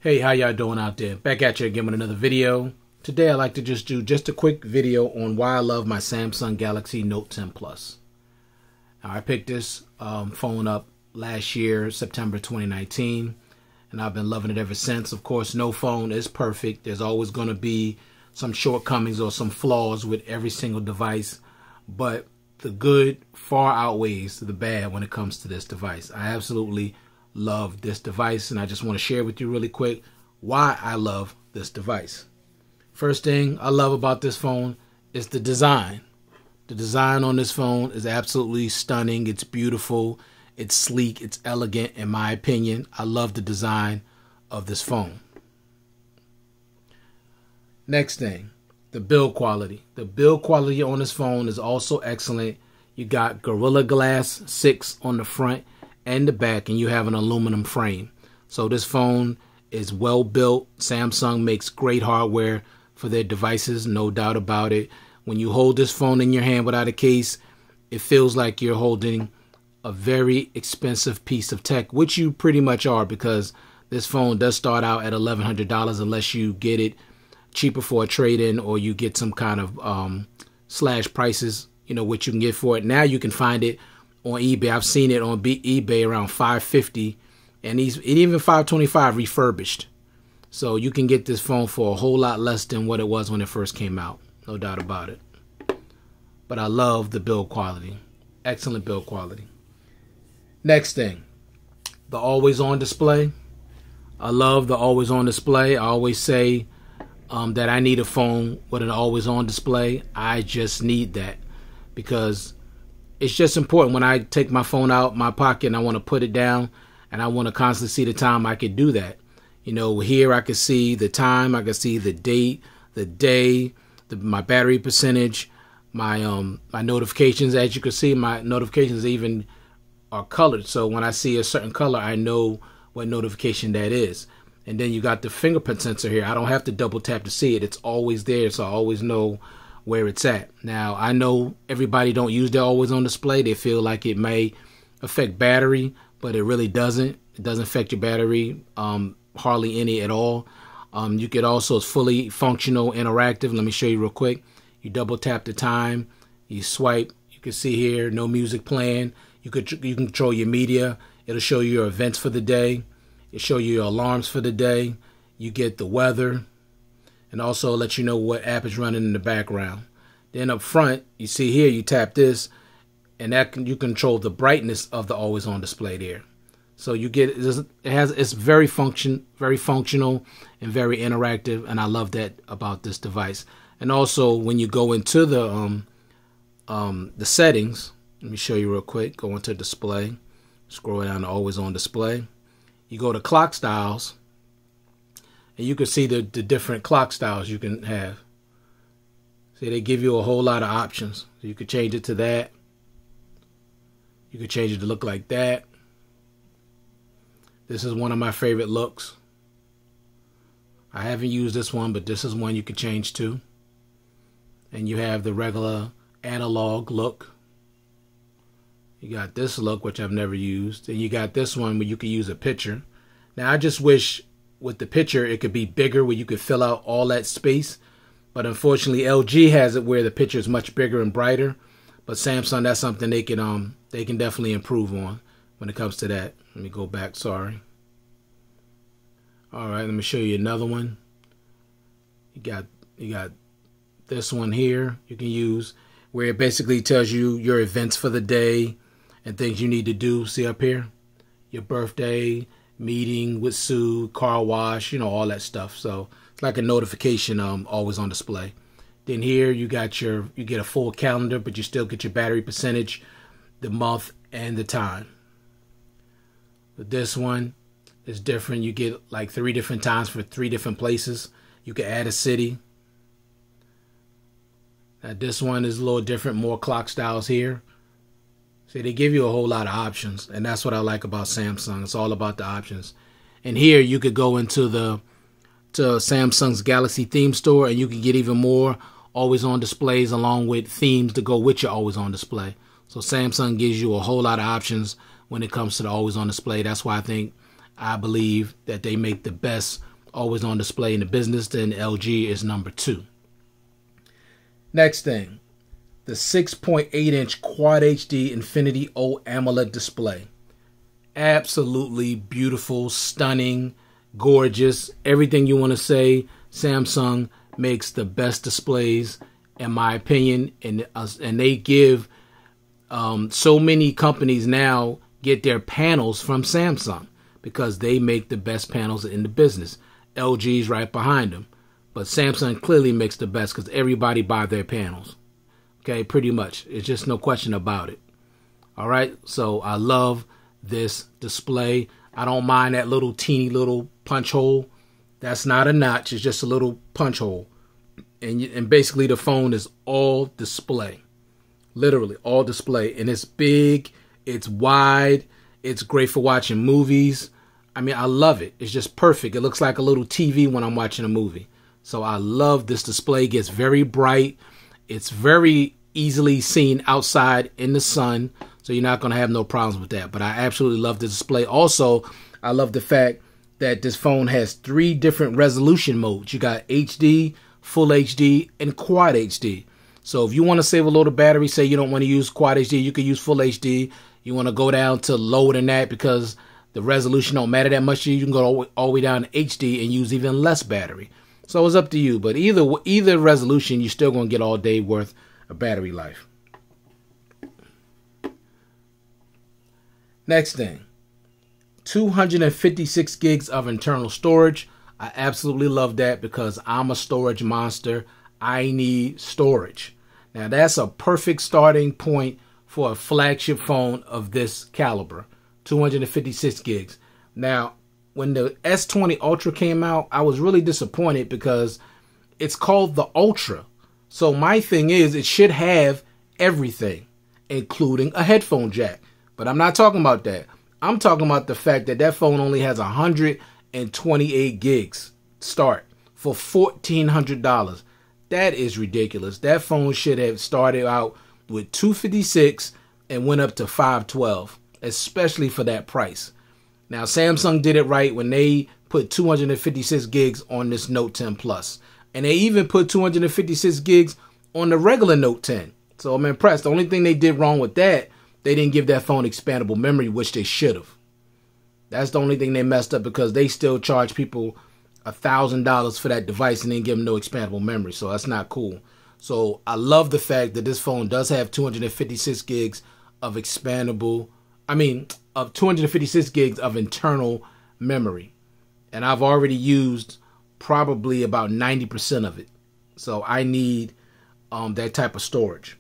Hey, how y'all doing out there? Back at you again with another video. Today I'd like to do a quick video on why I love my Samsung Galaxy Note 10 Plus. Now, I picked this phone up last year, September 2019, and I've been loving it ever since. Of course, no phone is perfect. There's always going to be some shortcomings or some flaws with every single device, but the good far outweighs the bad when it comes to this device. I absolutely love this device, and I just want to share with you really quick why I love this device. First thing I love about this phone is the design. The design on this phone is absolutely stunning. It's beautiful, it's sleek, it's elegant in my opinion. I love the design of this phone. Next thing, the build quality. The build quality on this phone is also excellent. You got Gorilla Glass 6 on the front and the back, and you have an aluminum frame. So this phone is well built. Samsung makes great hardware for their devices, no doubt about it. When you hold this phone in your hand without a case, it feels like you're holding a very expensive piece of tech, which you pretty much are, because this phone does start out at $1,100 unless you get it cheaper for a trade-in or you get some kind of slash prices, you know, what you can get for it. Now you can find it on eBay. I've seen it on eBay around $550 and even $525 refurbished. So you can get this phone for a whole lot less than what it was when it first came out. No doubt about it. But I love the build quality. Excellent build quality. Next thing, the always on display. I love the always on display. I always say that I need a phone with an always on display. I just need that because it's just important. When I take my phone out my pocket and I want to put it down and I want to constantly see the time, I could do that. You know, here I can see the time, I can see the date, the day, my battery percentage, my notifications. As you can see, my notifications even are colored. So when I see a certain color, I know what notification that is. And then you got the fingerprint sensor here. I don't have to double tap to see it. It's always there, so I always know where it's at. Now, I know everybody don't use their always on display. They feel like it may affect battery, but it really doesn't. It doesn't affect your battery, hardly any at all. You could also, it's fully functional, interactive. Let me show you real quick. You double tap the time, you swipe, you can see here, no music playing. You can control your media. It'll show you your events for the day. It'll show you your alarms for the day. You get the weather, and also let you know what app is running in the background. Then up front, you see here, you tap this, and you control the brightness of the always on display there. So you get it's very functional and very interactive, and I love that about this device. And also when you go into the settings, let me show you real quick. Go into display, scroll down to always on display. You go to clock styles, and you can see the different clock styles you can have. See, they give you a whole lot of options. So you could change it to that. You could change it to look like that. This is one of my favorite looks. I haven't used this one, but this is one you could change to. And you have the regular analog look. You got this look, which I've never used. And you got this one where you can use a picture. Now, I just wish with the picture it could be bigger where you could fill out all that space. But unfortunately, LG has it where the picture is much bigger and brighter. But Samsung, that's something they can definitely improve on when it comes to that. Let me go back, sorry. All right, let me show you another one. You got this one here you can use where it basically tells you your events for the day and things you need to do. See up here? Your birthday, meeting with Sue, car wash, you know, all that stuff. So it's like a notification always on display. Then here you get a full calendar, but you still get your battery percentage, the month, and the time. But this one is different. You get like 3 different times for 3 different places. You can add a city. Now this one is a little different, more clock styles here. See, they give you a whole lot of options, and that's what I like about Samsung. It's all about the options. And here you could go into to Samsung's Galaxy theme store, and you can get even more always on displays along with themes to go with your always on display. So Samsung gives you a whole lot of options when it comes to the always on display. That's why I believe that they make the best always on display in the business, then LG is number 2. Next thing, the 6.8-inch Quad HD Infinity O AMOLED display. Absolutely beautiful, stunning, gorgeous, everything you want to say. Samsung makes the best displays, in my opinion, and they give so many companies now get their panels from Samsung because they make the best panels in the business. LG's right behind them, but Samsung clearly makes the best because everybody buy their panels. Okay, pretty much. It's just no question about it. All right, so I love this display. I don't mind that little teeny little punch hole. That's not a notch. It's just a little punch hole. And basically the phone is all display. Literally all display. And it's big. It's wide. It's great for watching movies. I mean, I love it. It's just perfect. It looks like a little TV when I'm watching a movie. So I love this display. It gets very bright. It's very easily seen outside in the sun. So you're not going to have no problems with that. But I absolutely love the display. Also, I love the fact that this phone has 3 different resolution modes. You got HD, Full HD, and Quad HD. So if you want to save a load of battery, say you don't want to use Quad HD, you can use Full HD. You want to go down to lower than that because the resolution don't matter that much. You can go all the way down to HD and use even less battery. So it's up to you. But either resolution, you're still going to get all day worth of battery life. Next thing, 256 gigs of internal storage. I absolutely love that because I'm a storage monster. I need storage. Now that's a perfect starting point for a flagship phone of this caliber, 256 gigs. Now, when the S20 Ultra came out, I was really disappointed because it's called the Ultra. So my thing is, it should have everything, including a headphone jack. But I'm not talking about that. I'm talking about the fact that that phone only has 128 gigs start for $1,400. That is ridiculous. That phone should have started out with 256 and went up to 512, especially for that price. Now, Samsung did it right when they put 256 gigs on this Note 10 Plus. And they even put 256 gigs on the regular Note 10. So I'm impressed. The only thing they did wrong with that, they didn't give that phone expandable memory, which they should have. That's the only thing they messed up because they still charge people $1,000 for that device and then give them no expandable memory. So that's not cool. So I love the fact that this phone does have 256 gigs of of 256 gigs of internal memory. And I've already used probably about 90% of it. So I need that type of storage.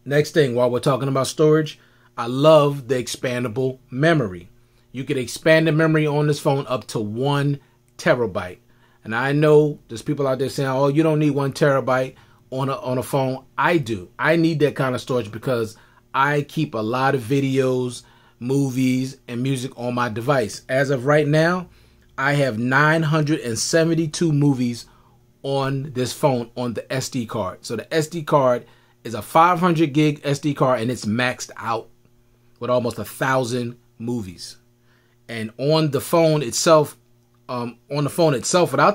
Next thing, while we're talking about storage, I love the expandable memory. You can expand the memory on this phone up to 1 terabyte. And I know there's people out there saying, oh, you don't need 1 terabyte on a phone. I do. I need that kind of storage because I keep a lot of videos, movies, and music on my device. As of right now, I have 972 movies on this phone on the SD card. So the SD card is a 500 gig SD card and it's maxed out with almost 1,000 movies. And on the phone itself, without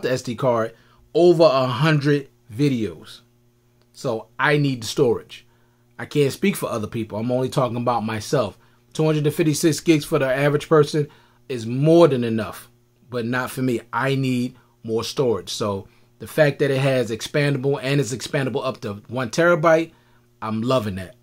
the SD card, over 100 videos. So I need the storage. I can't speak for other people. I'm only talking about myself. 256 gigs for the average person is more than enough, but not for me. I need more storage. So the fact that it has expandable and it's expandable up to 1 terabyte, I'm loving that.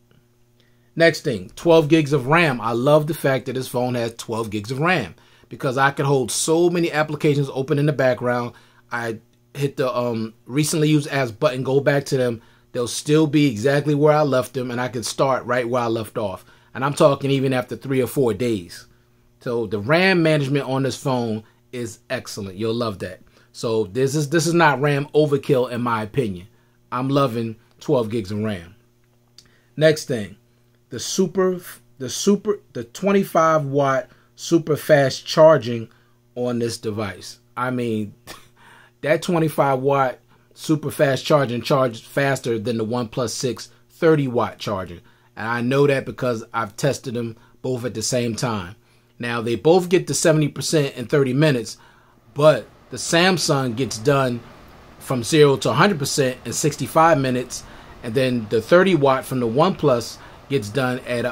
Next thing, 12 gigs of RAM. I love the fact that this phone has 12 gigs of RAM because I can hold so many applications open in the background. I hit the recently used apps button, go back to them. They'll still be exactly where I left them, and I can start right where I left off. And I'm talking even after 3 or 4 days. So the RAM management on this phone is excellent. You'll love that. So this is not RAM overkill in my opinion. I'm loving 12 gigs of RAM. Next thing, the 25 watt super fast charging on this device. I mean, that 25 watt super fast charging charges faster than the OnePlus 6 30 watt charger. And I know that because I've tested them both at the same time. Now, they both get to 70% in 30 minutes, but The Samsung gets done from 0 to 100% in 65 minutes, and then the 30 watt from the OnePlus gets done at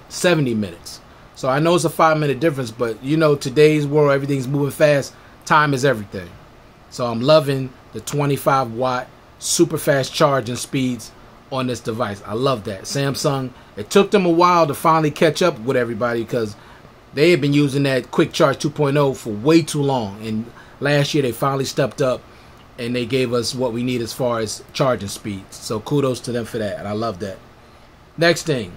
70 minutes. So I know it's a 5-minute difference, but you know, today's world, everything's moving fast. Time is everything. So I'm loving the 25 watt super fast charging speeds on this device. I love that. Samsung, it took them a while to finally catch up with everybody because they had been using that Quick Charge 2.0 for way too long. And last year they finally stepped up and they gave us what we need as far as charging speeds. So kudos to them for that. And I love that. Next thing,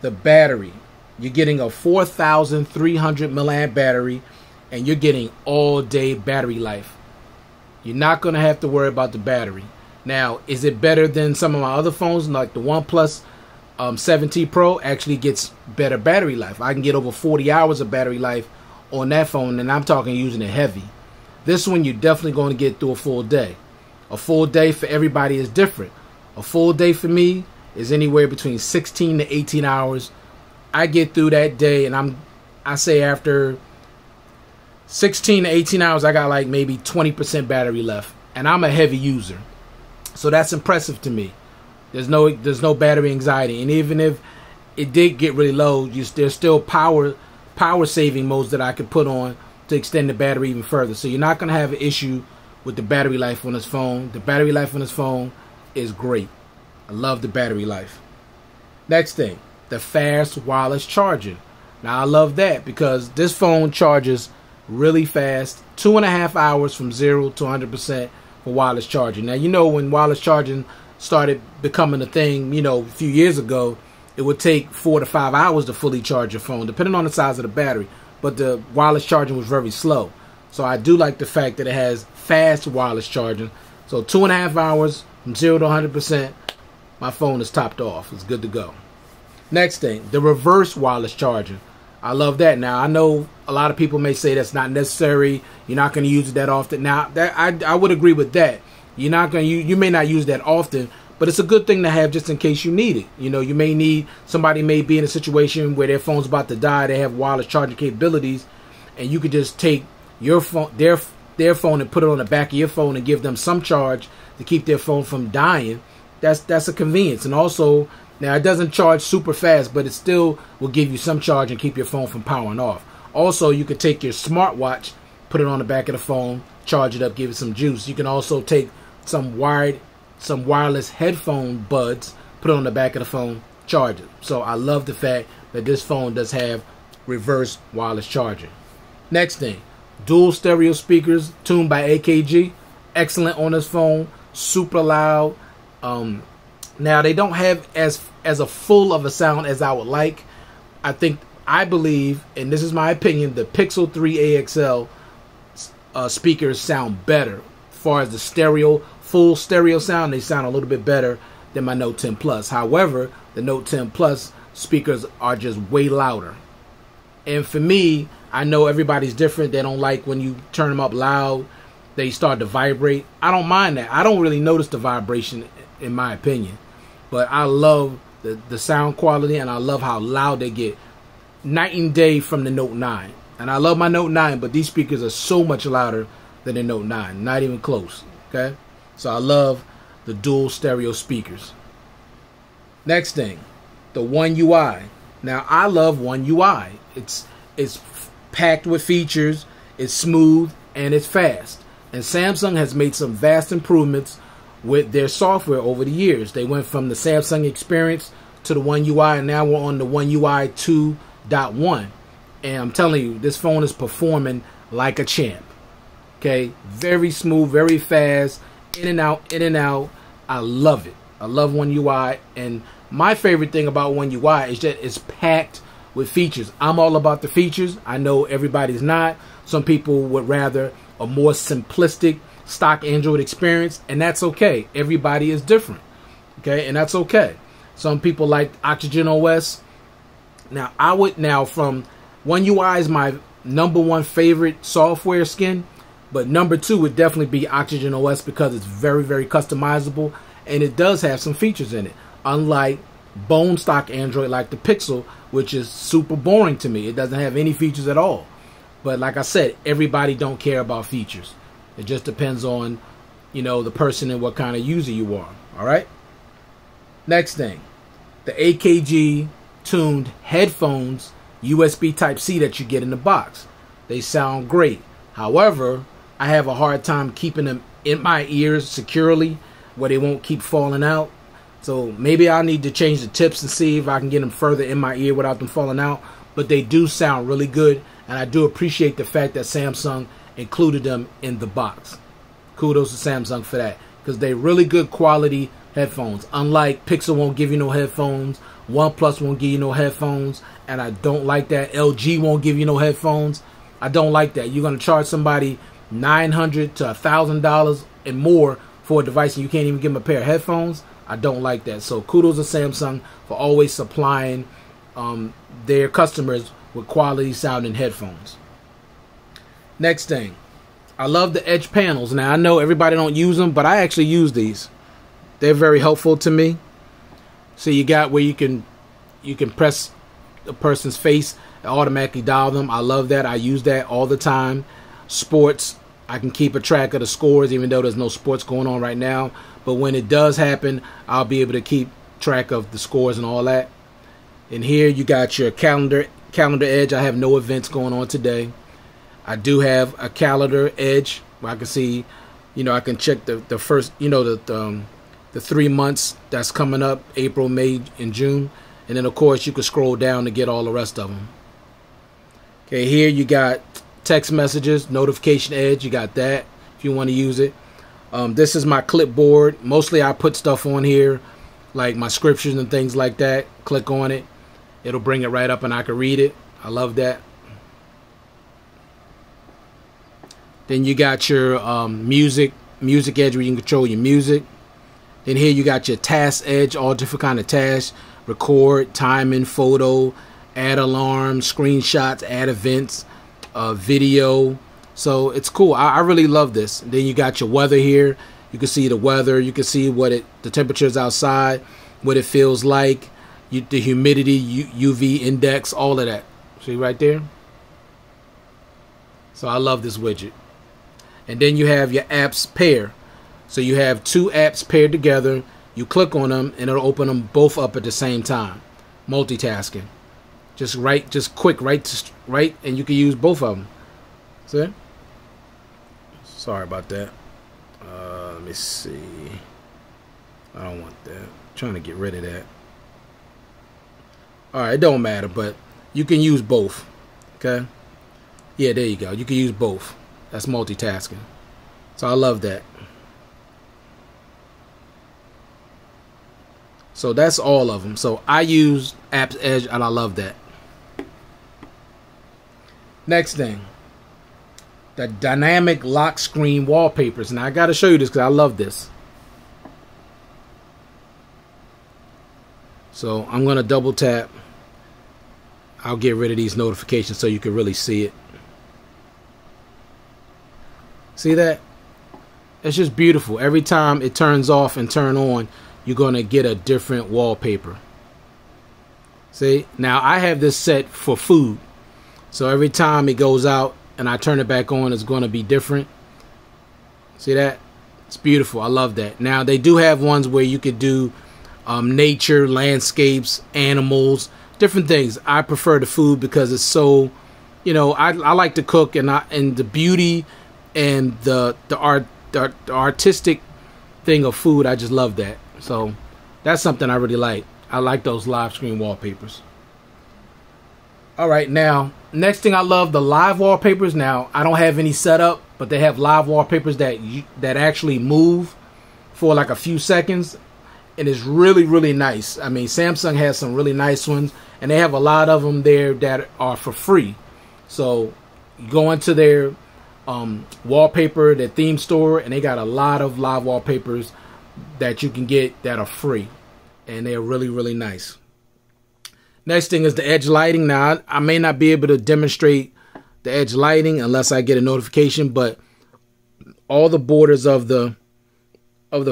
the battery. You're getting a 4,300 milliamp battery and you're getting all day battery life. You're not going to have to worry about the battery. Now, is it better than some of my other phones like the OnePlus 7T Pro? Actually gets better battery life. I can get over 40 hours of battery life on that phone, and I'm talking using it heavy. This one, you're definitely going to get through a full day. A full day for everybody is different. A full day for me is anywhere between 16 to 18 hours. I get through that day, and I say after 16 to 18 hours, I got like maybe 20% battery left, and I'm a heavy user. So that's impressive to me. There's no battery anxiety, and even if it did get really low, there's still power saving modes that I could put on to extend the battery even further. So you're not going to have an issue with the battery life on this phone. The battery life on this phone is great. I love the battery life. Next thing, the fast wireless charging. Now I love that because this phone charges really fast, 2.5 hours from 0 to 100% for wireless charging. Now, you know, when wireless charging started becoming a thing, you know, a few years ago, it would take 4 to 5 hours to fully charge your phone, depending on the size of the battery. But the wireless charging was very slow. So I do like the fact that it has fast wireless charging. So 2.5 hours from 0 to 100%, my phone is topped off. It's good to go. Next thing, the reverse wireless charging. I love that. Now, I know a lot of people may say that's not necessary. You're not going to use it that often. Now, I would agree with that. You're not going to, you may not use that often, but it's a good thing to have just in case you need it. You know, you may need, somebody may be in a situation where their phone's about to die. They have wireless charging capabilities, and you could just take your phone, their phone, and put it on the back of your phone and give them some charge to keep their phone from dying. That's a convenience. And also, now it doesn't charge super fast, but it still will give you some charge and keep your phone from powering off. Also, you could take your smartwatch, put it on the back of the phone, charge it up, give it some juice. You can also take some wireless headphone buds, put it on the back of the phone, charge it. So I love the fact that this phone does have reverse wireless charging. Next thing, dual stereo speakers tuned by AKG. Excellent on this phone, super loud. Now they don't have as a full of a sound as I would like. I believe, and this is my opinion, the Pixel 3 AXL speakers sound better. As far as the full stereo sound, they sound a little bit better than my Note 10 Plus. However, the Note 10 Plus speakers are just way louder. And for me, I know everybody's different. They don't like when you turn them up loud, they start to vibrate. I don't mind that. I don't really notice the vibration, in my opinion. But I love the sound quality, and I love how loud they get. Night and day from the Note 9. And I love my Note 9, but these speakers are so much louder than the Note 9. Not even close. Okay? So I love the dual stereo speakers. Next thing, the One UI. Now, I love One UI. It's packed with features, it's smooth, and it's fast. And Samsung has made some vast improvements with their software over the years. They went from the Samsung experience to the One UI, and now we're on the One UI 2.1. And I'm telling you, this phone is performing like a champ. Okay, very smooth, very fast, in and out, in and out. I love it. I love One UI, and my favorite thing about One UI is that it's packed with features. I'm all about the features. I know everybody's not. Some people would rather a more simplistic stock Android experience, and that's okay. Everybody is different, okay, and that's okay. Some people like Oxygen OS. Now from One UI is my #1 favorite software skin, but #2 would definitely be Oxygen OS because it's very, very customizable, and it does have some features in it, unlike bone stock Android like the Pixel, which is super boring to me. It doesn't have any features at all. But like I said, everybody don't care about features. It just depends on, the person and what kind of user you are. All right. Next thing, the AKG tuned headphones, USB Type-C that you get in the box. They sound great. However, I have a hard time keeping them in my ears securely where they won't keep falling out. So maybe I need to change the tips and see if I can get them further in my ear without them falling out. But they do sound really good, and I do appreciate the fact that Samsung included them in the box. Kudos to Samsung for that, because they're really good quality headphones. Unlike Pixel won't give you no headphones, OnePlus won't give you no headphones, and I don't like that. LG won't give you no headphones. I don't like that. You're going to charge somebody $900 to $1,000 and more for a device and you can't even give them a pair of headphones. I don't like that. So kudos to Samsung for always supplying their customers with quality sounding headphones. Next thing, I love the edge panels. Now I know everybody don't use them, but I actually use these. They're very helpful to me. So you got where you can press a person's face and automatically dial them. I love that. I use that all the time. Sports, I can keep a track of the scores even though there's no sports going on right now. But when it does happen, I'll be able to keep track of the scores and all that. And here you got your calendar edge. I have no events going on today. I do have a calendar edge where I can see, I can check the first, the 3 months that's coming up, April, May, and June. And then, of course, you can scroll down to get all the rest of them. Okay, here you got text messages, notification edge. You got that if you want to use it. This is my clipboard. Mostly I put stuff on here, like my scriptures and things like that. Click on it. It'll bring it right up and I can read it. I love that. Then you got your music edge where you can control your music. Then here you got your task edge, all different kind of tasks. Record, timing, photo, add alarms, screenshots, add events, video. So it's cool. I really love this. Then you got your weather here. You can see the weather. You can see the temperatures outside, what it feels like, the humidity, UV index, all of that. See right there? So I love this widget. And then you have your apps pair. So you have two apps paired together. You click on them and it'll open them both up at the same time. Multitasking. Just quick, right, and you can use both of them. See? Sorry about that. Let me see. I don't want that. I'm trying to get rid of that. Alright, it don't matter, but you can use both. Okay? Yeah, there you go. You can use both. That's multitasking. So I love that. So that's all of them. So I use Apps Edge and I love that. Next thing, the dynamic lock screen wallpapers. Now I got to show you this because I love this. So I'm going to double tap. I'll get rid of these notifications so you can really see it. See that? It's just beautiful. Every time it turns off and turn on, you're going to get a different wallpaper. See? Now I have this set for food. So every time it goes out and I turn it back on, it's going to be different. See that? It's beautiful. I love that. Now they do have ones where you could do nature, landscapes, animals, different things. I prefer the food because it's so, I like to cook and the beauty and the artistic thing of food. I just love that. So that's something I really like. I like those live screen wallpapers. All right, now next thing I love, the live wallpapers. Now I don't have any set up, but they have live wallpapers that actually move for like a few seconds, and it's really, really nice. I mean, Samsung has some really nice ones, and they have a lot of them there that are for free. So you go into their wallpaper, their theme store, and they got a lot of live wallpapers that you can get that are free, and they're really, really nice. Next thing is the edge lighting. Now I may not be able to demonstrate the edge lighting unless I get a notification, but all the borders of the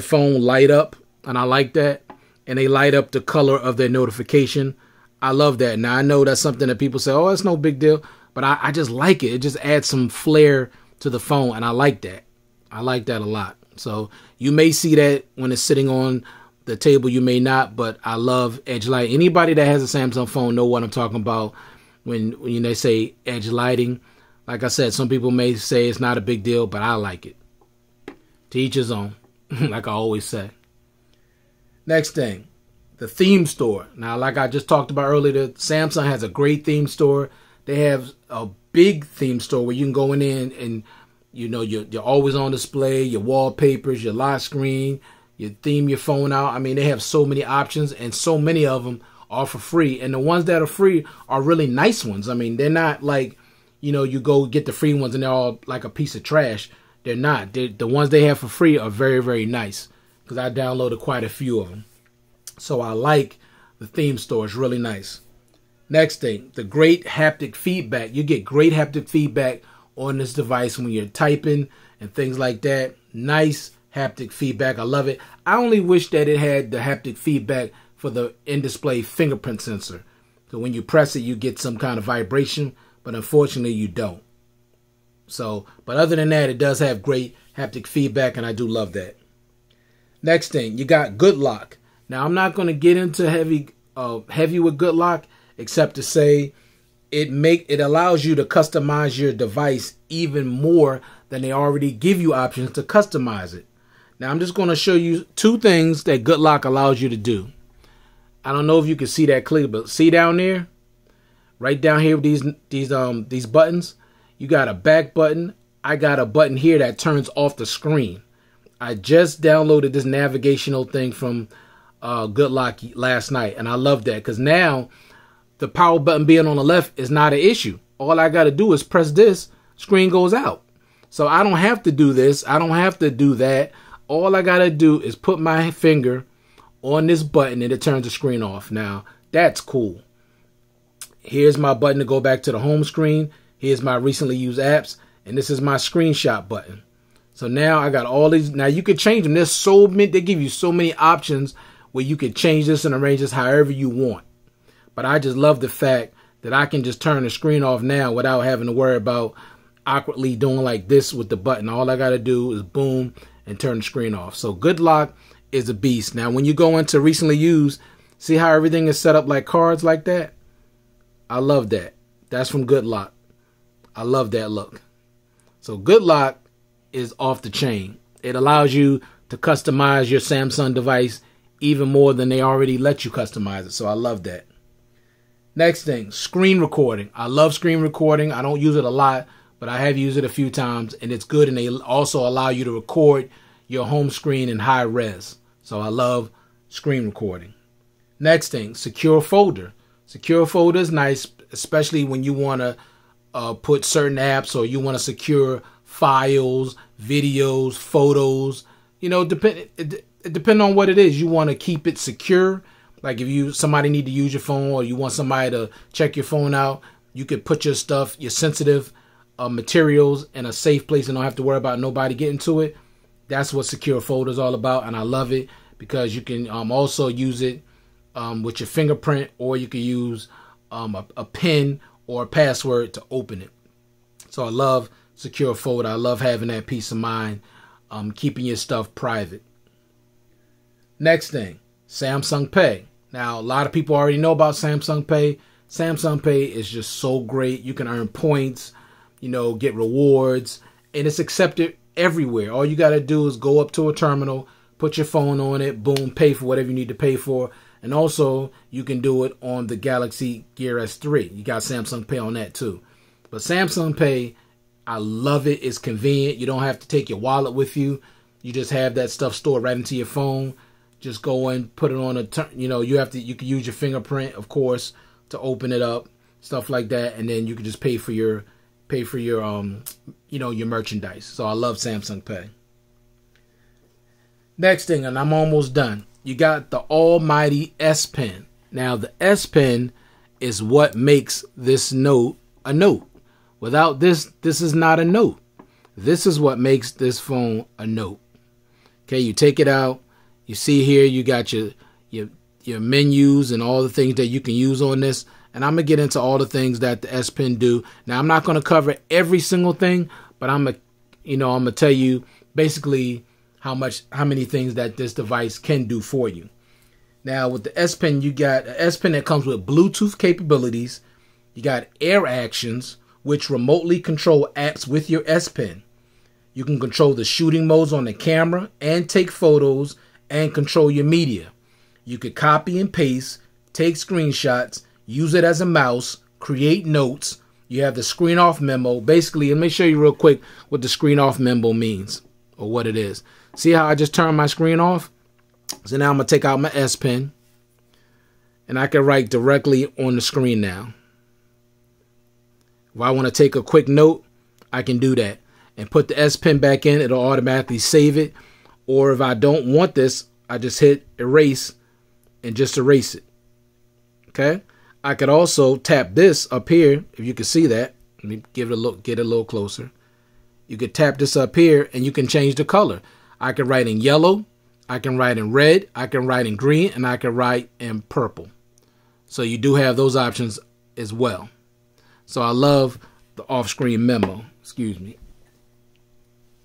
phone light up, and I like that, and they light up the color of their notification. I love that. Now I know that's something that people say, oh, it's no big deal, but I just like it. It just adds some flair to the phone, and I like that. I like that a lot. So you may see that when it's sitting on the table, you may not, but I love edge light. Anybody that has a Samsung phone know what I'm talking about when they say edge lighting. Like I said, some people may say it's not a big deal, but I like it. To each his own, like I always say. Next thing, the theme store. Now, like I just talked about earlier, Samsung has a great theme store. They have a big theme store where you can go in and you're always on display, your wallpapers, your lock screen, you theme your phone out. I mean, they have so many options, and so many of them are for free. And the ones that are free are really nice ones. I mean, they're not like, you go get the free ones and they're all like a piece of trash. They're not. The ones they have for free are very, very nice, because I downloaded quite a few of them. So I like the theme store. It's really nice. Next thing, the great haptic feedback. You get great haptic feedback on this device when you're typing and things like that. Nice haptic feedback. I love it. I only wish that it had the haptic feedback for the in-display fingerprint sensor. So when you press it, you get some kind of vibration, but unfortunately you don't. So, but other than that, it does have great haptic feedback, and I do love that. Next thing, you got Good Lock. Now, I'm not going to get into heavy with Good Lock, except to say it allows you to customize your device even more than they already give you options to customize it. Now, I'm just going to show you two things that Good Lock allows you to do. I don't know if you can see that clearly, but see down there, right down here with these buttons, you got a back button. I got a button here that turns off the screen. I just downloaded this navigational thing from Good Lock last night, and I love that, because now the power button being on the left is not an issue. All I got to do is press this, screen goes out. So I don't have to do this. I don't have to do that. All I got to do is put my finger on this button and it turns the screen off. Now, that's cool. Here's my button to go back to the home screen. Here's my recently used apps. And this is my screenshot button. So now I got all these. Now you can change them. There's so many. They give you so many options where you can change this and arrange this however you want. But I just love the fact that I can just turn the screen off now without having to worry about awkwardly doing like this with the button. All I got to do is boom and turn the screen off. So Good Lock is a beast. Now, when you go into recently used, see how everything is set up like cards like that? I love that. That's from Good Lock. I love that look. So Good Lock is off the chain. It allows you to customize your Samsung device even more than they already let you customize it. So I love that. Next thing, screen recording. I love screen recording. I don't use it a lot, but I have used it a few times, and it's good. And they also allow you to record your home screen in high res. So I love screen recording. Next thing, secure folder. Secure folder is nice, especially when you want to put certain apps, or you want to secure files, videos, photos. It depends on what it is. You want to keep it secure. Like if somebody need to use your phone, or you want somebody to check your phone out, you could put your stuff, your sensitive materials, in a safe place and don't have to worry about nobody getting to it. That's what secure folder is all about, and I love it because you can also use it with your fingerprint, or you can use a PIN or a password to open it. So I love secure folder. I love having that peace of mind, keeping your stuff private. Next thing, Samsung Pay. Now, a lot of people already know about Samsung Pay. Samsung Pay is just so great. You can earn points, get rewards, and it's accepted everywhere. All you got to do is go up to a terminal, put your phone on it, boom, pay for whatever you need to pay for. And also, you can do it on the Galaxy Gear S3. You got Samsung Pay on that too. But Samsung Pay, I love it. It's convenient. You don't have to take your wallet with you. You just have that stuff stored right into your phone. Just go and put it on you can use your fingerprint, of course, to open it up, stuff like that, and then you can just pay for your your merchandise. So I love Samsung Pay. Next thing, and I'm almost done. You got the almighty S Pen. Now the S Pen is what makes this note a note. Without this is not a note. This is what makes this phone a note. Okay, you take it out. You see here, you got your menus and all the things that you can use on this. And I'm going to get into all the things that the S Pen do. Now, I'm not going to cover every single thing, but I'm going to tell you basically how many things that this device can do for you. Now with the S Pen, you got an S Pen that comes with Bluetooth capabilities. You got Air Actions, which remotely control apps with your S Pen. You can control the shooting modes on the camera and take photos and control your media. You could copy and paste, take screenshots, use it as a mouse, create notes. You have the screen off memo. Basically, let me show you real quick what the screen off memo means or what it is. See how I just turned my screen off? So now I'm going to take out my S Pen and I can write directly on the screen now. If I want to take a quick note, I can do that and put the S Pen back in. It'll automatically save it. Or if I don't want this, I just hit erase and just erase it. Okay. I could also tap this up here. If you can see that, let me give it a look, get it a little closer. You could tap this up here and you can change the color. I can write in yellow. I can write in red. I can write in green, and I can write in purple. So you do have those options as well. So I love the off-screen memo. Excuse me.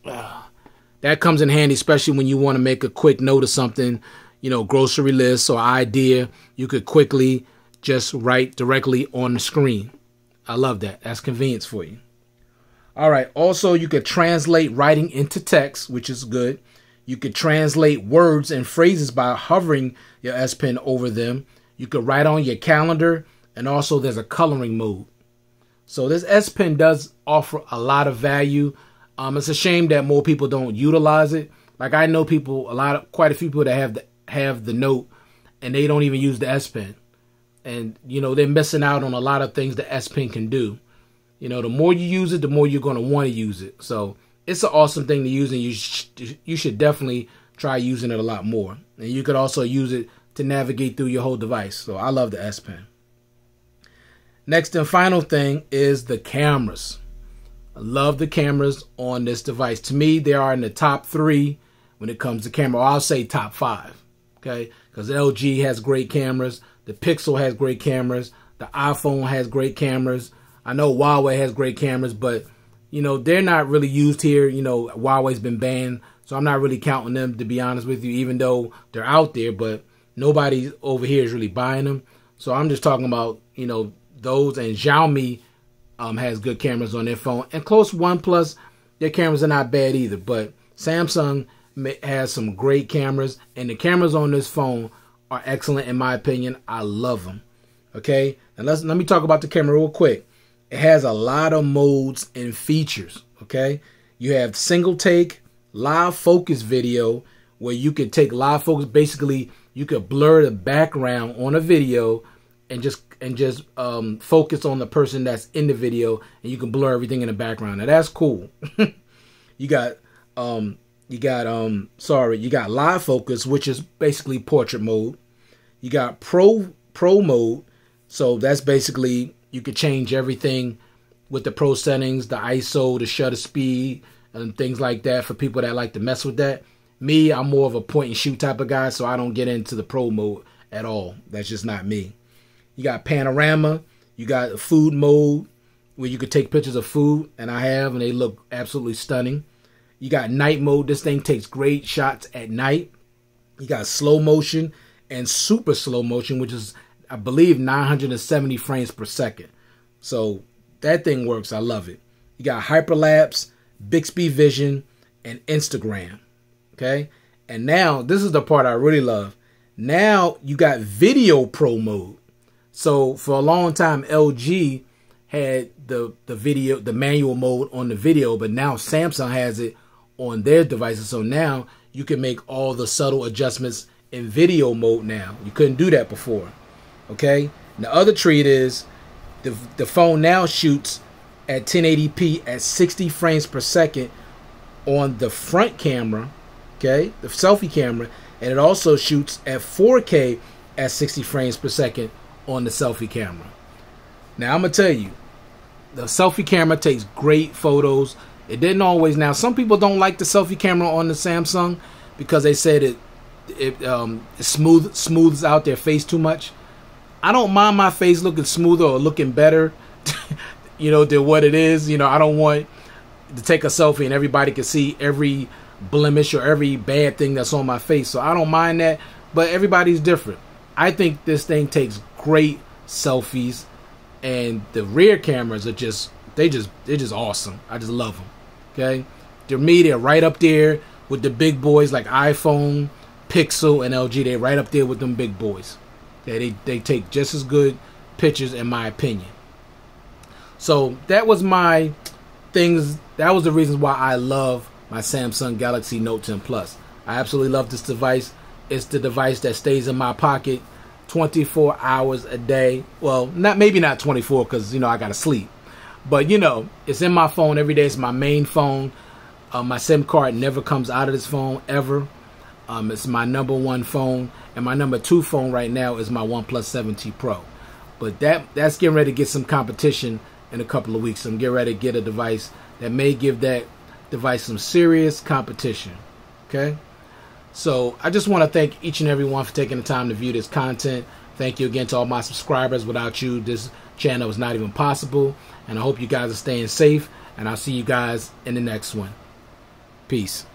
That comes in handy, especially when you want to make a quick note of something, you know, grocery list or idea. You could quickly just write directly on the screen. I love that. That's convenience for you. All right. Also, you could translate writing into text, which is good. You could translate words and phrases by hovering your S Pen over them. You could write on your calendar, and also there's a coloring mode. So this S Pen does offer a lot of value. It's a shame that more people don't utilize it. Like I know people, quite a few people that have the Note, and they don't even use the S Pen. And, you know, they're missing out on a lot of things the S Pen can do. You know, the more you use it, the more you're going to want to use it. So it's an awesome thing to use, and you should definitely try using it a lot more. And you could also use it to navigate through your whole device. So I love the S Pen. Next and final thing is the cameras. I love the cameras on this device. To me, they are in the top 3 when it comes to camera. Or I'll say top 5. Okay, because LG has great cameras. The Pixel has great cameras. The iPhone has great cameras. I know Huawei has great cameras, but you know, they're not really used here. You know, Huawei's been banned, so I'm not really counting them, to be honest with you, even though they're out there, but nobody over here is really buying them. So I'm just talking about, you know, those. And Xiaomi has good cameras on their phone. And close OnePlus, their cameras are not bad either. But Samsung has some great cameras, and the cameras on this phone are excellent in my opinion. I love them. Okay, and let me talk about the camera real quick. It has a lot of modes and features. Okay, you have single take, live focus video, where you can take live focus. Basically, you could blur the background on a video and just focus on the person that's in the video, and you can blur everything in the background. Now that's cool. You got live focus, which is basically portrait mode. You got pro mode, so that's basically you could change everything with the pro settings, the ISO, the shutter speed, and things like that for people that like to mess with that. Me, I'm more of a point and shoot type of guy, so I don't get into the pro mode at all. That's just not me. You got panorama. You got food mode, where you could take pictures of food, and I have, and they look absolutely stunning. You got night mode. This thing takes great shots at night. You got slow motion and super slow motion, which is, I believe, 970 frames per second. So that thing works. I love it. You got hyperlapse, Bixby Vision, and Instagram. Okay. And now this is the part I really love. Now you got video pro mode. So for a long time, LG had the manual mode on the video, but now Samsung has it on their devices. So now you can make all the subtle adjustments in video mode now. You couldn't do that before. Okay. And the other treat is the phone now shoots at 1080p at 60 frames per second on the front camera. Okay. The selfie camera. And it also shoots at 4K at 60 frames per second on the selfie camera. Now I'm going to tell you, the selfie camera takes great photos. It didn't always. Now, some people don't like the selfie camera on the Samsung because they said it smooths out their face too much. I don't mind my face looking smoother or looking better, you know, than what it is. You know, I don't want to take a selfie and everybody can see every blemish or every bad thing that's on my face. So I don't mind that, but everybody's different. I think this thing takes great selfies, and the rear cameras are they're just awesome. I just love them. Okay, they're right up there with the big boys like iPhone, Pixel, and LG. They're right up there with them big boys. Okay, they take just as good pictures in my opinion. So that was my things. That was the reasons why I love my Samsung Galaxy Note 10 Plus. I absolutely love this device. It's the device that stays in my pocket 24 hours a day. Well, maybe not 24 because, I got to sleep. But, it's in my phone every day. It's my main phone. My SIM card never comes out of this phone ever. It's my number one phone. And my number two phone right now is my OnePlus 7T Pro. But that's getting ready to get some competition in a couple of weeks. I'm getting ready to get a device that may give that device some serious competition. Okay? So I just want to thank each and every one for taking the time to view this content. Thank you again to all my subscribers. Without you, this channel is not even possible. And I hope you guys are staying safe. And I'll see you guys in the next one. Peace.